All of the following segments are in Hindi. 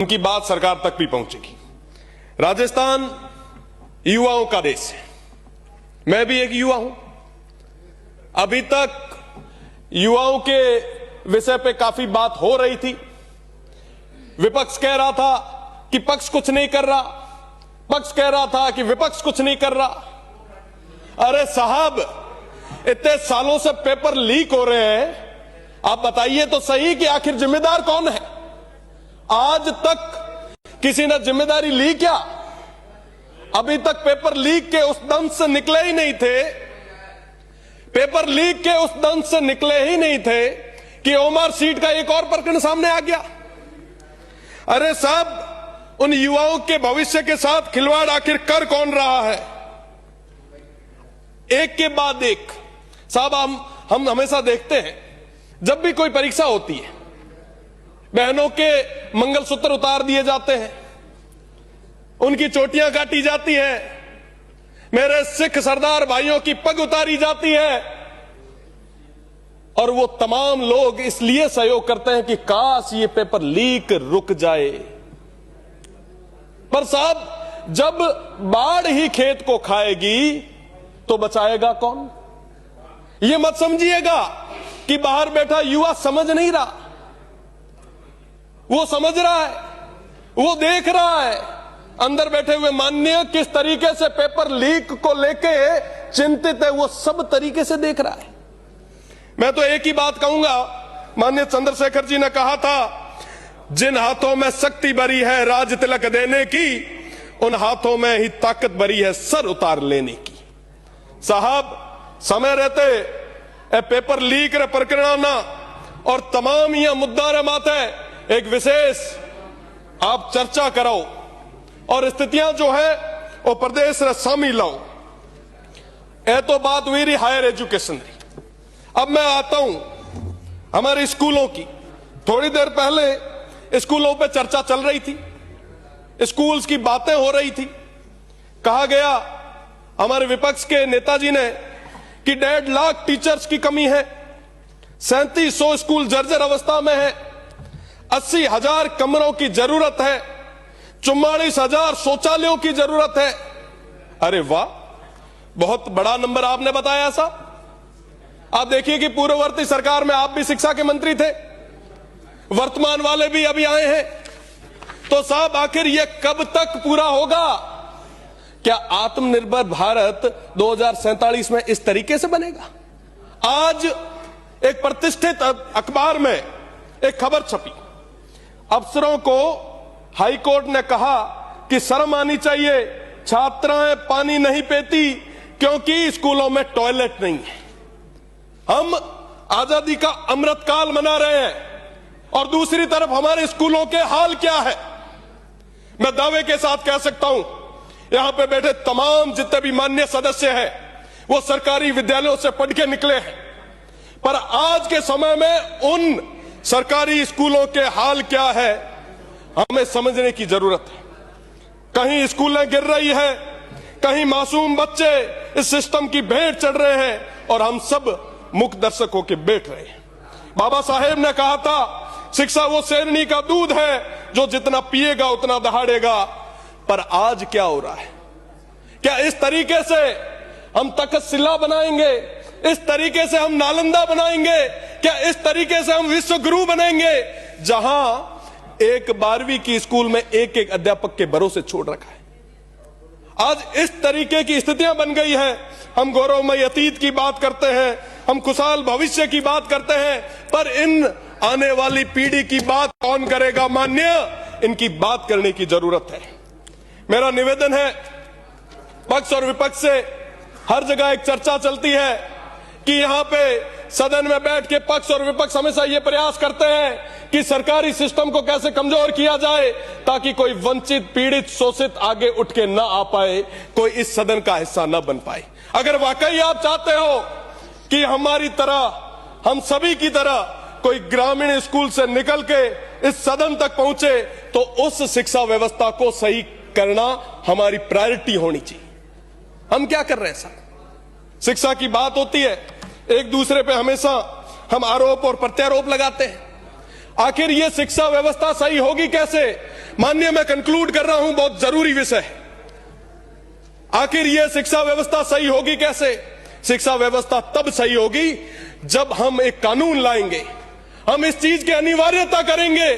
उनकी बात सरकार तक भी पहुंचेगी। राजस्थान युवाओं का देश है, मैं भी एक युवा हूं। अभी तक युवाओं के विषय पे काफी बात हो रही थी। विपक्ष कह रहा था कि पक्ष कुछ नहीं कर रहा, पक्ष कह रहा था कि विपक्ष कुछ नहीं कर रहा। अरे साहब, इतने सालों से पेपर लीक हो रहे हैं, आप बताइए तो सही कि आखिर जिम्मेदार कौन है? आज तक किसी ने जिम्मेदारी ली क्या? अभी तक पेपर लीक के उस दंश से निकले ही नहीं थे, पेपर लीक के उस दंश से निकले ही नहीं थे कि ओमआर सीट का एक और प्रकरण सामने आ गया। अरे साहब, उन युवाओं के भविष्य के साथ खिलवाड़ आखिर कर कौन रहा है? एक के बाद एक। साहब, हम हमेशा देखते हैं जब भी कोई परीक्षा होती है, बहनों के मंगलसूत्र उतार दिए जाते हैं, उनकी चोटियां काटी जाती हैं, मेरे सिख सरदार भाइयों की पग उतारी जाती है, और वो तमाम लोग इसलिए सहयोग करते हैं कि काश ये पेपर लीक रुक जाए। पर साहब, जब बाढ़ ही खेत को खाएगी तो बचाएगा कौन? ये मत समझिएगा कि बाहर बैठा युवा समझ नहीं रहा, वो समझ रहा है, वो देख रहा है। अंदर बैठे हुए माननीय किस तरीके से पेपर लीक को लेके चिंतित है, वो सब तरीके से देख रहा है। मैं तो एक ही बात कहूंगा, माननीय चंद्रशेखर जी ने कहा था, जिन हाथों में शक्ति भरी है राज तिलक देने की, उन हाथों में ही ताकत भरी है सर उतार लेने की। साहब, समय रहते ए पेपर लीक रे प्रकरण ना और तमाम यह मुद्दा रे माथे एक विशेष आप चर्चा कराओ और स्थितियां जो है वो प्रदेश रे शामिल लाओ। ए तो बात हुई रही हायर एजुकेशन की। अब मैं आता हूं हमारे स्कूलों की। थोड़ी देर पहले स्कूलों पे चर्चा चल रही थी, स्कूल्स की बातें हो रही थी। कहा गया हमारे विपक्ष के नेताजी ने कि 1.5 लाख टीचर्स की कमी है, 3700 स्कूल जर्जर अवस्था में है, 80,000 कमरों की जरूरत है, 44,000 शौचालयों की जरूरत है। अरे वाह, बहुत बड़ा नंबर आपने बताया साहब। आप देखिए कि पूर्ववर्ती सरकार में आप भी शिक्षा के मंत्री थे, वर्तमान वाले भी अभी आए हैं। तो साहब, आखिर यह कब तक पूरा होगा? क्या आत्मनिर्भर भारत 2047 में इस तरीके से बनेगा? आज एक प्रतिष्ठित अखबार में एक खबर छपी, अफसरों को हाईकोर्ट ने कहा कि शर्म आनी चाहिए, छात्राएं पानी नहीं पीती क्योंकि स्कूलों में टॉयलेट नहीं है। हम आजादी का अमृतकाल मना रहे हैं और दूसरी तरफ हमारे स्कूलों के हाल क्या है? मैं दावे के साथ कह सकता हूं, यहां पे बैठे तमाम जितने भी माननीय सदस्य हैं वो सरकारी विद्यालयों से पढ़ के निकले हैं, पर आज के समय में उन सरकारी स्कूलों के हाल क्या है हमें समझने की जरूरत है। कहीं स्कूलें गिर रही है, कहीं मासूम बच्चे इस सिस्टम की भेंट चढ़ रहे हैं और हम सब मुख्य दर्शक होकर बैठ रहे हैं। बाबा साहेब ने कहा था, शिक्षा वो शेरनी का दूध है जो जितना पिएगा उतना दहाड़ेगा। पर आज क्या हो रहा है? क्या इस तरीके से हम तक्षशिला बनाएंगे? इस तरीके से हम नालंदा बनाएंगे? क्या इस तरीके से हम विश्व गुरु बनेंगे, जहां एक 12वीं की स्कूल में एक एक अध्यापक के भरोसे छोड़ रखा है? आज इस तरीके की स्थितियां बन गई है। हम गौरवमय अतीत की बात करते हैं, हम खुशहाल भविष्य की बात करते हैं, पर इन आने वाली पीढ़ी की बात कौन करेगा? मान्य, इनकी बात करने की जरूरत है। मेरा निवेदन है, पक्ष और विपक्ष से हर जगह एक चर्चा चलती है कि यहां पे सदन में बैठ के पक्ष और विपक्ष हमेशा ये प्रयास करते हैं कि सरकारी सिस्टम को कैसे कमजोर किया जाए ताकि कोई वंचित, पीड़ित, शोषित आगे उठ के ना आ पाए, कोई इस सदन का हिस्सा ना बन पाए। अगर वाकई आप चाहते हो कि हमारी तरह, हम सभी की तरह कोई ग्रामीण स्कूल से निकल के इस सदन तक पहुंचे, तो उस शिक्षा व्यवस्था को सही करना हमारी प्रायोरिटी होनी चाहिए। हम क्या कर रहे हैं साहब? शिक्षा की बात होती है, एक दूसरे पे हमेशा हम आरोप और प्रत्यारोप लगाते हैं। आखिर ये शिक्षा व्यवस्था सही होगी कैसे? माननीय, मैं कंक्लूड कर रहा हूं, बहुत जरूरी विषय। आखिर ये शिक्षा व्यवस्था सही होगी कैसे? शिक्षा व्यवस्था तब सही होगी जब हम एक कानून लाएंगे। हम इस चीज की अनिवार्यता करेंगे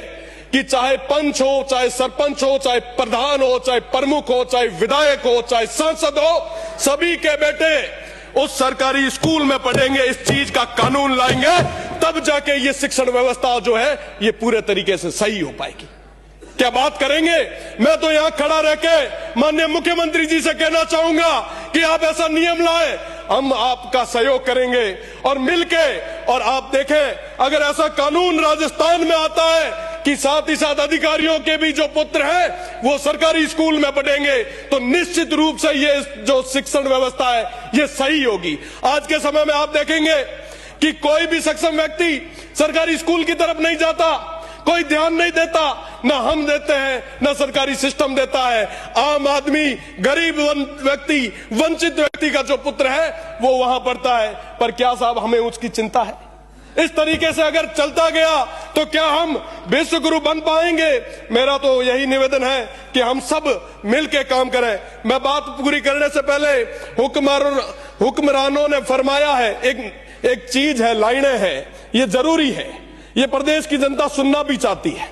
कि चाहे पंच हो, चाहे सरपंच हो, चाहे प्रधान हो, चाहे प्रमुख हो, चाहे विधायक हो, चाहे सांसद हो, सभी के बेटे उस सरकारी स्कूल में पढ़ेंगे। इस चीज का कानून लाएंगे, तब जाके ये शिक्षण व्यवस्था जो है ये पूरे तरीके से सही हो पाएगी। क्या बात करेंगे? मैं तो यहां खड़ा रह के माननीय मुख्यमंत्री जी से कहना चाहूंगा कि आप ऐसा नियम लाए, हम आपका सहयोग करेंगे और मिलके। और आप देखें, अगर ऐसा कानून राजस्थान में आता है कि साथ ही साथ अधिकारियों के भी जो पुत्र हैं वो सरकारी स्कूल में पढ़ेंगे, तो निश्चित रूप से ये जो शिक्षण व्यवस्था है ये सही होगी। आज के समय में आप देखेंगे कि कोई भी सक्षम व्यक्ति सरकारी स्कूल की तरफ नहीं जाता, कोई ध्यान नहीं देता, ना हम देते हैं ना सरकारी सिस्टम देता है। आम आदमी, गरीब व्यक्ति, वंचित व्यक्ति का जो पुत्र है वो वहां पढ़ता है। पर क्या साहब हमें उसकी चिंता है? इस तरीके से अगर चलता गया तो क्या हम विश्व गुरु बन पाएंगे? मेरा तो यही निवेदन है कि हम सब मिलके काम करें। मैं बात पूरी करने से पहले हुक्मरानों ने फरमाया है, एक चीज है, लाइनें हैं, ये जरूरी है, ये प्रदेश की जनता सुनना भी चाहती है।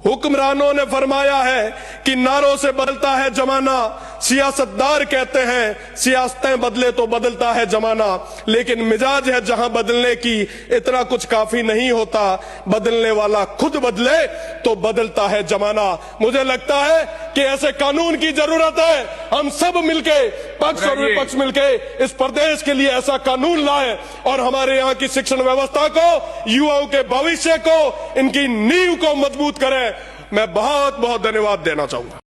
हुक्मरानों ने फरमाया है कि नारों से बदलता है जमाना, सियासतदार कहते हैं सियासतें बदले तो बदलता है जमाना, लेकिन मिजाज है जहां बदलने की इतना कुछ काफी नहीं होता, बदलने वाला खुद बदले तो बदलता है जमाना। मुझे लगता है कि ऐसे कानून की जरूरत है। हम सब मिलके, पक्ष और विपक्ष मिलके इस प्रदेश के लिए ऐसा कानून लाए और हमारे यहाँ की शिक्षण व्यवस्था को, युवाओं के भविष्य को, इनकी नींव को मजबूत करें। मैं बहुत बहुत धन्यवाद देना चाहूंगा।